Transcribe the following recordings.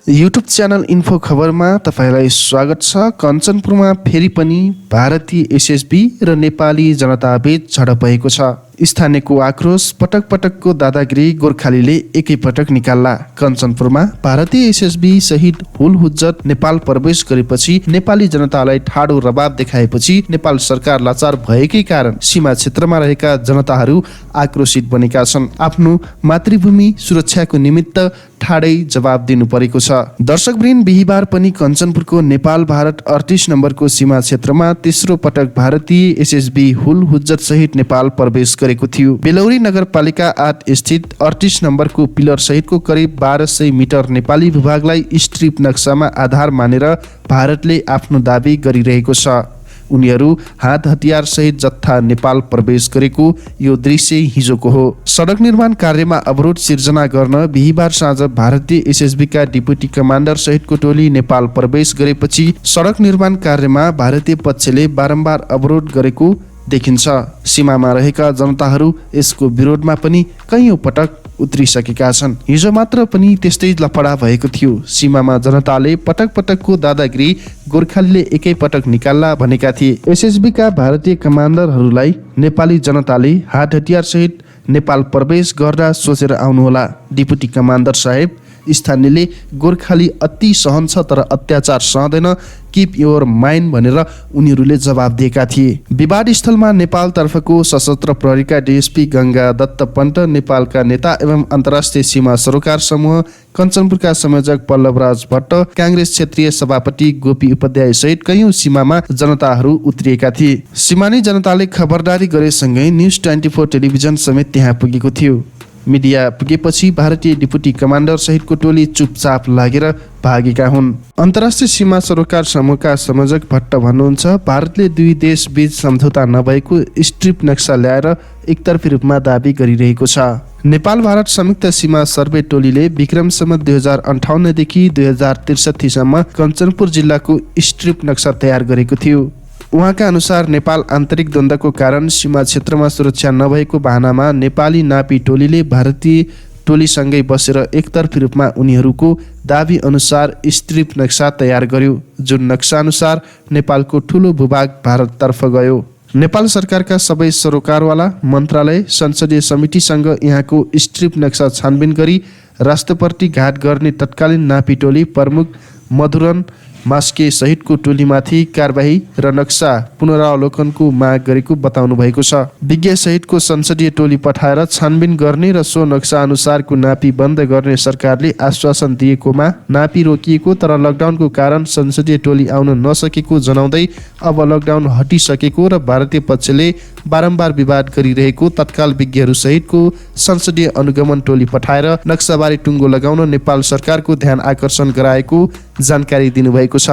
YouTube channel info खबरमा तपाईलाई स्वागत छ। कञ्चनपुरमा फेरि पनि भारतीय एसएसबी र नेपाली जनताबीच झडप भएको छ। स्थानीयको आक्रोश, पटक पटकको दादागिरी गोर्खालीले एकैपटक निकाल्ला। कञ्चनपुरमा भारतीय एसएसबी सहित हुल हुज्जत नेपाल प्रवेश गरेपछि नेपाली जनतालाई ठाडो रवाब देखाएपछि नेपाल सरकार लाचार भएकै कारण सीमा क्षेत्रमा रहेका जनताहरू आक्रोशित बनेका छन्। आफ्नो मातृभूमि सुरक्षाको निमित्त ठाडै जवाब दिनु परेको छ। दर्शकवृन्द, बिहिबार पनि कञ्चनपुरको नेपाल भारत 38 नम्बरको सीमा क्षेत्रमा तेस्रो पटक भारतीय एसएसबी हुल हुज्जत सहित नेपाल प्रवेश गरेको थियो। बेलौरी नगरपालिका 8 स्थित 38 नम्बरको पिलर सहितको करिब 1200 मिटर नेपाली भूभागलाई स्ट्रिप नक्सामा आधार मानेर भारतले आफ्नो दाबी गरिरहेको छ। उनीहरू हात हतियार सहित जत्था नेपाल प्रवेश गरेको यो दृश्य हिजोको हो। सडक निर्माण कार्यमा अवरोध सिर्जना गर्न बिहिबार साँझ भारतीय एसएसबीका डिप्युटी कमान्डर सहितको टोली नेपाल प्रवेश गरेपछि सडक निर्माण कार्यमा भारतीय पक्षले बारम्बार अवरोध गरेको देखिन्छ। सीमामा रहेका जनताहरू यसको विरोधमा पनि कैयौं पटक उत्रिसकेका छन्। हिजो मात्र पनि त्यस्तै लफडा भएको थियो। सीमामा जनताले पटक पटकको दादागिरी गोर्खालीले एकै पटक निकाल्ला भनेका थिए। एसएसबीका भारतीय कमान्डरहरूलाई नेपाली जनताले हात हतियार सहित नेपाल प्रवेश गर्दा सोचेर आउनुहोला। डिप्युटी कमान्डर साहेब, स्थानीयले गोर्खाली अति सहन्छ तर अत्याचार सहँदैन, किप योर माइन्ड भनेर उनीहरूले जवाब दिएका थिए। विवाद स्थलमा नेपाल तर्फको सशस्त्र प्रहरीका डीएसपी गंगा दत्त पन्त, नेपालका नेता एवं अन्तर्राष्ट्रिय सीमा सरोकार समूह कञ्चनपुरका संयोजक पल्लवराज भट्ट, कांग्रेस क्षेत्रीय सभापति गोपी उपाध्याय सहित कैयौं सीमामा जनताहरू उत्रिएका थिए। सीमानी जनताले खबरदारी गरेसँगै न्युज 24 टेलिभिजन समेत त्यहाँ पुगेको थियो। मिडिया पुगेपछि भारतीय डिप्युटी कमान्डर सहितको टोली चुपचाप लागेर भागेका हुन्। अन्तर्राष्ट्रिय सीमा सरोकार समूहका संयोजक भट्ट भन्नुहुन्छ, भारतले दुई देश बीच सम्झौता नभएको स्ट्रिप नक्सा ल्याएर एकतर्फी रूपमा दाबी गरिरहेको छ। नेपाल भारत संयुक्त सीमा सर्वे टोलीले विक्रम सम्वत 2058 देखि 2063 सम्म कञ्चनपुर जिल्लाको स्ट्रिप नक्सा तयार गरेको थियो। उहाँका अनुसार नेपाल आन्तरिक द्वन्द्वको कारण सीमा क्षेत्रमा सुरक्षा नभएको बहानामा नेपाली नापी टोलीले भारतीय टोलीसँगै बसेर एकतर्फी रूपमा उनीहरूको दाबी अनुसार स्ट्रिप नक्सा तयार गर्यो, जुन नक्सा अनुसार नेपालको ठूलो भूभाग भारततर्फ गयो। नेपाल सरकारका सबै सरोकारवाला मन्त्रालय, संसदीय समितिसँग यहाँको स्ट्रिप नक्सा छानबिन गरी राष्ट्रपति घाट गर्ने तत्कालीन नापी टोली प्रमुख मधुरन मास्के सहितको टोलीमाथि कारबाही र नक्सा पुनरावलोकनको माग गरेको बताउनु भएको छ। विज्ञ सहितको संसदीय टोली पठाएर छानबिन गर्ने र सो नक्सा अनुसारको नापी बन्द गर्ने सरकारले आश्वासन दिएकोमा नापी रोकिएको तर लकडाउनको कारण संसदीय टोली आउन नसकेको जनाउँदै अब लकडाउन हटिसकेको र भारतीय पक्षले बारम्बार विवाद गरिरहेको तत्काल विज्ञहरू सहितको संसदीय अनुगमन टोली पठाएर नक्साबारी टुङ्गो लगाउन नेपाल सरकारको ध्यान आकर्षण गराएको जानकारी दिनुभएको छ।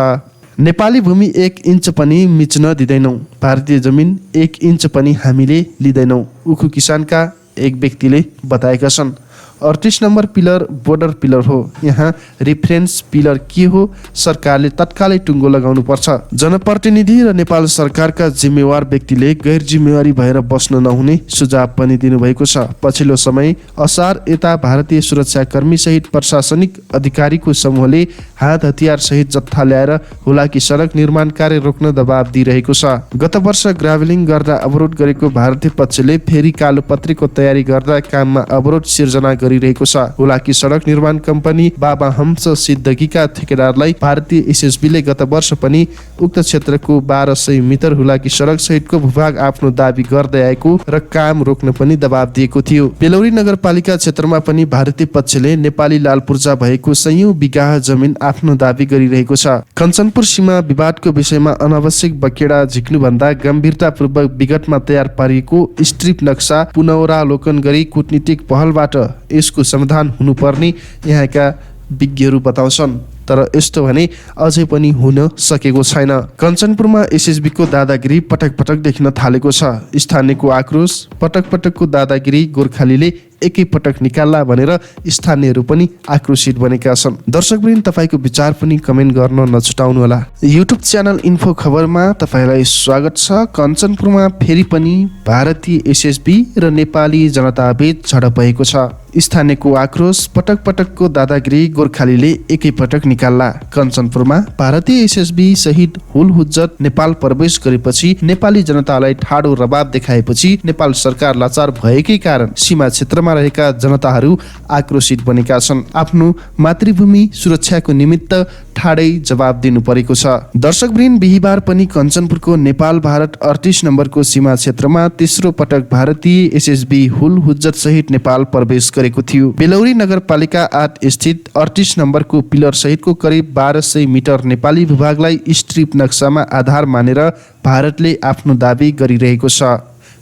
नेपाली भूमि 1 इन्च पनि मिच्न दिँदैनौँ, भारतीय जमिन 1 इन्च पनि हामीले लिँदैनौँ, उखु किसानका एक व्यक्तिले बताएका छन्। 38 नम्बर पिलर बोर्डर पिलर हो। यहाँ रिफरेन्स पिलर के हो? सरकारले तत्कालै टुङ्गो लगाउनु पर्छ। जनप्रतिनिधि र नेपाल सरकारका जिम्मेवार व्यक्तिले गैर जिम्मेवारी भएर बस्न नहुने सुझाव पनि दिनुभएको छ। पछिल्लो समय असार यता भारतीय सुरक्षाकर्मी सहित प्रशासनिक अधिकारीको समूहले हात हतियार सहित जत्था ल्याएर हुलाकी सडक निर्माण कार्य रोक्न दबाब दिइरहेको छ। गत वर्ष ग्राभलिङ गर्दा अवरोध गरेको भारतीय पक्षले फेरि कालोपत्रीको तयारी गर्दा काममा अवरोध सिर्जना गरिरहेको छ। हुलाकी सडक निर्माण कम्पनी बाबा हंस सिद्दकीका ठेकेदारलाई भारतीय एसएसबीले गत वर्ष पनि उक्त क्षेत्रको 1200 मिटर हुलाकी सडक सहितको भूभाग आफ्नो दाबी गर्दै आएको र काम रोक्न पनि दबाब दिएको थियो। बेलौरी नगरपालिका क्षेत्रमा पनि भारतीय पक्षले नेपाली लाल पूर्जा भएको सयौं बिघा जमिन आफ्नो दाबी गरिरहेको छ। कञ्चनपुर सीमा विवादको विषयमा अनावश्यक बकेडा झिक्नुभन्दा गम्भीरतापूर्वक विगतमा तयार पारिएको स्ट्रिप नक्सा पुनरावलोकन गरी कूटनीतिक पहलबाट यसको समाधान हुनुपर्ने यहाँका विज्ञहरू बताउँछन्। तर यस्तो भने अझै पनि हुन सकेको छैन। कञ्चनपुरमा एसएसबीको दादागिरी पटक पटक देखिन थालेको छ। स्थानीयको आक्रोश, पटक पटकको दादागिरी गोर्खालीले एकैपटक निकाल्ला भनेर स्थानीयहरू पनि आक्रोशित बनेका छन्। दर्शकवृन्द, तपाईको विचार पनि कमेन्ट गर्न नछुटाउनुहोला। युट्युब च्यानल इन्फो खबरमा तपाईलाई स्वागत छ। कञ्चनपुरमा फेरि पनि भारतीय एसएसबी र नेपाली जनताबीच झडप भएको छ। स्थानीयको आक्रोश, पटक पटकको दादागिरी गोर्खालीले एकैपटक निकाल्ला। कञ्चनपुरमा भारतीय एसएसबी सहित हुल हुज्जत नेपाल प्रवेश गरेपछि नेपाली जनतालाई ठाडो रवाब देखाएपछि नेपाल सरकार लाचार भएकै कारण सीमा क्षेत्रमा रहेका जनताहरू आक्रोशित बनेका छन्। आफ्नो मातृभूमि सुरक्षाको निमित्त ठाडै जवाब दिनु परेको छ। दर्शकवृन्द, बिहिबार पनि कञ्चनपुरको नेपाल भारत 38 नम्बरको सीमा क्षेत्रमा तेस्रो पटक भारतीय एसएसबी हुल हुज्जत सहित नेपाल प्रवेश गरेको थियो। बेलौरी नगरपालिका 8 स्थित 38 नम्बरको पिलर सहितको करिब 1200 मिटर नेपाली भूभागलाई स्ट्रिप नक्सामा आधार मानेर भारतले आफ्नो दाबी गरिरहेको छ।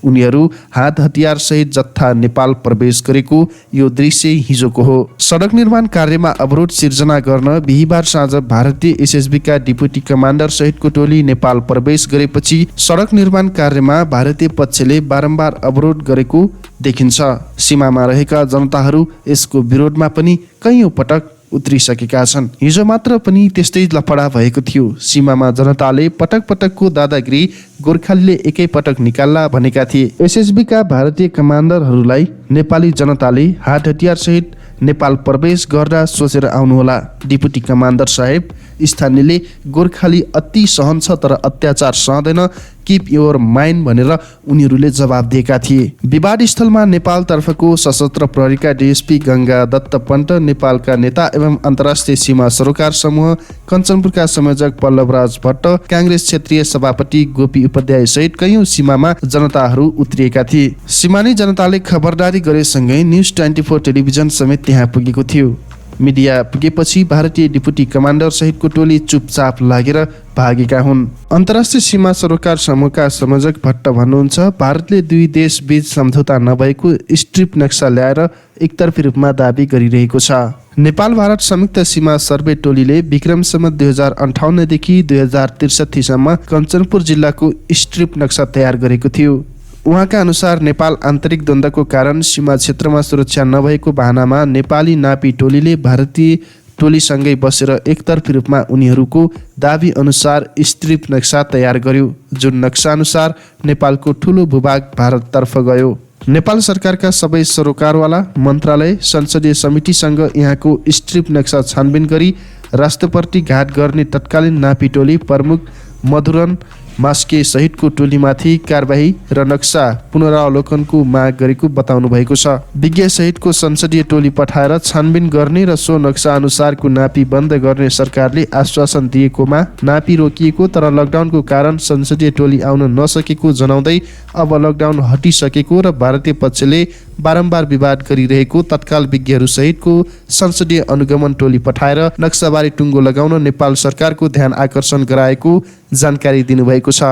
उनीहरू हात हतियार सहित जत्था नेपाल प्रवेश गरेको यो दृश्य हिजोको हो। सडक निर्माण कार्यमा अवरोध सिर्जना गर्न बिहिबार साँझ भारतीय एसएसबी का डिप्युटी कमान्डर सहितको टोली नेपाल प्रवेश गरेपछि सडक निर्माण कार्यमा भारतीय पक्षले बारम्बार अवरोध गरेको देखिन्छ। सीमामा रहेका जनताहरू यसको विरोधमा पनि कैयौं पटक उत्रिसकेका छन्। हिजो मात्र पनि त्यस्तै लफडा भएको थियो। सीमामा जनताले पटक पटकको दादागिरी गोर्खालीले एकैपटक निकाल्ला भनेका थिए। एसएसबी का भारतीय कमान्डरहरूलाई नेपाली जनताले हात हतियार सहित नेपाल प्रवेश गर्दा सोचेर आउनुहोला। डिप्युटी कमान्डर साहेब, स्थानीयले गोर्खाली अति सहन्छ तर अत्याचार सहँदैन, किप योर माइन्ड भनेर उनीहरूले जवाब दिएका थिए। विवाद स्थलमा नेपाल तर्फको सशस्त्र प्रहरीका डीएसपी गंगा दत्त पन्त, नेपालका नेता एवं अन्तर्राष्ट्रिय सीमा सरोकार समूह कञ्चनपुरका संयोजक पल्लवराज भट्ट, कांग्रेस क्षेत्रीय सभापति गोपी उपाध्याय सहित कैयौं सीमामा जनताहरू उत्रिएका थिए। सीमानी जनताले खबरदारी गरेसँगै न्युज 24 टेलिभिजन समेत त्यहाँ पुगेको थियो। मिडिया पुगेपछि भारतीय डिप्युटी कमान्डर सहितको टोली चुपचाप लागेर भागेका हुन्। अन्तर्राष्ट्रिय सीमा सरोकार समूहका संयोजक भट्ट भन्नुहुन्छ, भारतले दुई देश बीच सम्झौता नभएको स्ट्रिप नक्सा ल्याएर एकतर्फी रूपमा दाबी गरिरहेको छ। नेपाल भारत संयुक्त सीमा सर्वे टोलीले विक्रमसम्म 2058 देखि 2063 सम्म कञ्चनपुर जिल्लाको स्ट्रिप नक्सा तयार गरेको थियो। उहाँका अनुसार नेपाल आन्तरिक द्वन्द्वको कारण सीमा क्षेत्रमा सुरक्षा नभएको बहानामा नेपाली नापी टोलीले भारतीय टोलीसँगै बसेर एकतर्फी रूपमा उनीहरूको दाबी अनुसार स्ट्रिप नक्सा तयार गर्यो, जुन नक्सा अनुसार नेपालको ठूलो भूभाग भारततर्फ गयो। नेपाल सरकारका सबै सरोकारवाला मन्त्रालय संसदीय समितिसँग यहाँको स्ट्रिप नक्सा छानबिन गरी राष्ट्रपति घाट गर्ने तत्कालीन नापी टोली प्रमुख मधुरन मास्के सहितको टोलीमाथि कारबाही र नक्सा पुनरावलोकनको माग गरेको बताउनु भएको छ। विज्ञ सहितको संसदीय टोली पठाएर छानबिन गर्ने र सो नक्सा अनुसारको नापी बन्द गर्ने सरकारले आश्वासन दिएकोमा नापी रोकिएको तर लकडाउनको कारण संसदीय टोली आउन नसकेको जनाउँदै अब लकडाउन हटिसकेको र भारतीय पक्षले बारम्बार विवाद गरिरहेको तत्काल विज्ञहरू सहितको संसदीय अनुगमन टोली पठाएर नक्साबारी टुङ्गो लगाउन नेपाल सरकारको ध्यान आकर्षण गराएको जानकारी दिनुभएको छ।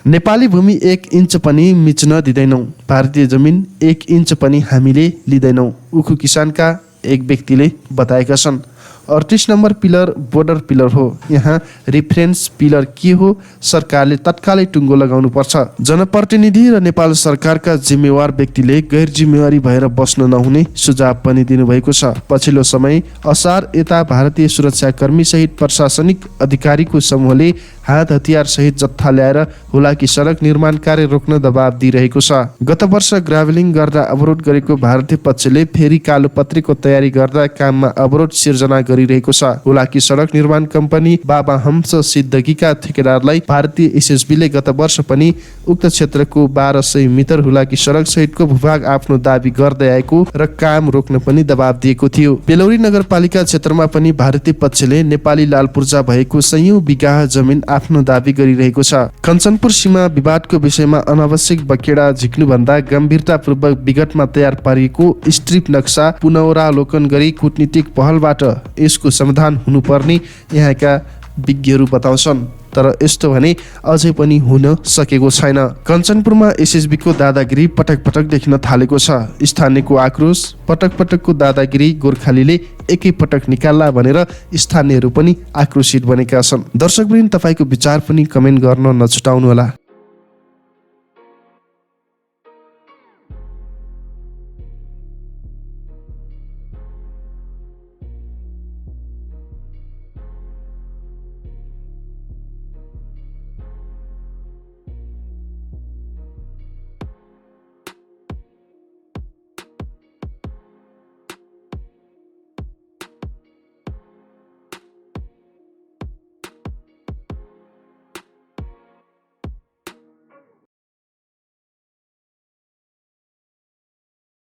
नेपाली भूमि 1 इन्च पनि मिच्न दिँदैनौँ, भारतीय जमिन 1 इन्च पनि हामीले लिँदैनौँ, उखु किसानका एक व्यक्तिले बताएका छन्। 38 नम्बर पिलर बोर्डर पिलर हो। यहाँ रिफरेन्स पिलर के हो? सरकारले तत्कालै टुङ्गो लगाउनु पर्छ। जनप्रतिनिधि र नेपाल सरकारका जिम्मेवार व्यक्तिले गैर जिम्मेवारी भएर बस्न नहुने सुझाव पनि दिनुभएको छ। पछिल्लो समय असार यता भारतीय सुरक्षाकर्मी सहित प्रशासनिक अधिकारीको समूहले हात हतियार सहित जत्था ल्याएर हुलाकी सडक निर्माण कार्य रोक्न दबाव दिइरहेको छ। गत वर्ष ग्राभलिङ गर्दा अवरोध गरेको भारतीय पक्षले फेरि कालोपत्रीको तयारी गर्दा काममा अवरोध सिर्जना गरिरहेको छ। हुलाकी सडक निर्माण कम्पनी बाबा हंस सिद्दकीका ठेकेदारलाई भारतीय एसएसबीले गत वर्ष पनि उक्त क्षेत्रको 1200 मिटर हुलाकी सडक सहितको भूभाग आफ्नो दाबी गर्दै आएको र काम रोक्न पनि दबाव दिएको थियो। बेलौरी नगरपालिका क्षेत्रमा पनि भारतीय पक्षले नेपाली लाल पूर्जा भएको सयौं बिघा जमिन आफ्नो दाबी गरिरहेको छ। कञ्चनपुर सीमा विवादको विषयमा अनावश्यक बकेडा झिक्नुभन्दा गम्भीरतापूर्वक विगतमा तयार पारिएको स्ट्रिप नक्सा पुनरावलोकन गरी कूटनीतिक पहलबाट यसको समाधान हुनुपर्ने यहाँका विज्ञहरू बताउँछन्। तर यस्तो भने अझै पनि हुन सकेको छैन। कञ्चनपुरमा एसएसबीको दादागिरी पटक पटक देखिन थालेको छ। स्थानीयको आक्रोश, पटक पटकको दादागिरी गोर्खालीले एकैपटक निकाल्ला भनेर स्थानीयहरू पनि आक्रोशित बनेका छन्। दर्शकवृन्द, तपाईको विचार पनि कमेन्ट गर्न नछुटाउनुहोला।